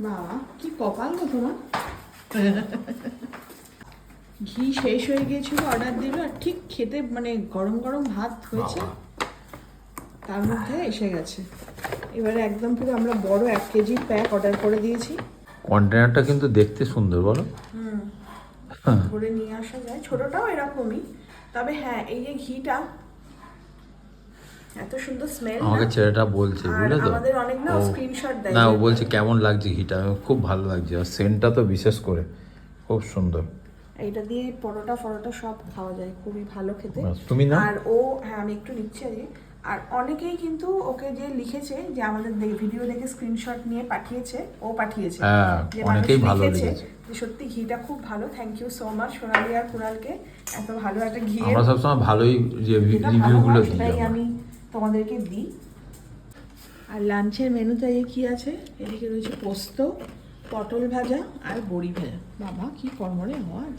বাবা কি কপাল গো তোমার। ঘি শেষ হয়ে গিয়েছিল, অর্ডার দিল আর ঠিক খেতে মানে গরম গরম ভাত হয়েছে তার মধ্যে এসে গেছে। এবারে একদম পুরো আমরা বড় 1 কেজি প্যাক অর্ডার করে দিয়েছি। কন্টেনারটা কিন্তু দেখতে সুন্দর, বলো। ধরে নিয়ে আসা যায়, ছোটটাও এরকমই। তবে হ্যাঁ, এই যে ঘিটা এত সুন্দর স্মেল। আমাকে ছেলেটা বলছে, বুঝলে তো, আমাদের অনেক না ও স্ক্রিনশট দেয়। না, ও বলছে কেমন লাগছে ঘিটা, আমি খুব ভালো লাগছে, আর সেন্টটা তো বিশেষ করে খুব সুন্দর। এইটা দিয়ে পরোটা সব খাওয়া যায়, খুবই ভালো খেতে। তুমি না? আর ও, হ্যাঁ আমি একটু নিচ্ছি আজকে। আর অনেকেই কিন্তু ওকে যে লিখেছে, যে আমাদের ভিডিও দেখে স্ক্রিনশট নিয়ে পাঠিয়েছে, ও পাঠিয়েছে, হ্যাঁ, যে অনেকেই মানুষ ভালো লিখেছে লিখেছে। যে সত্যি ঘিটা খুব ভালো। থ্যাংক ইউ সো মাচ সোনালি আর কুণালকে, এত ভালো একটা ঘি আমরা সবসময় ভালোই রিভিউগুলো দিই সেটাই আমরা। আমি তোমাদেরকে দিই। আর লাঞ্চের মেনুতে কি আছে, এদিকে রয়েছে পোস্ত, পটল ভাজা আর বড়ি ভাজা। বাবা কি কর্মরে আওয়াজ।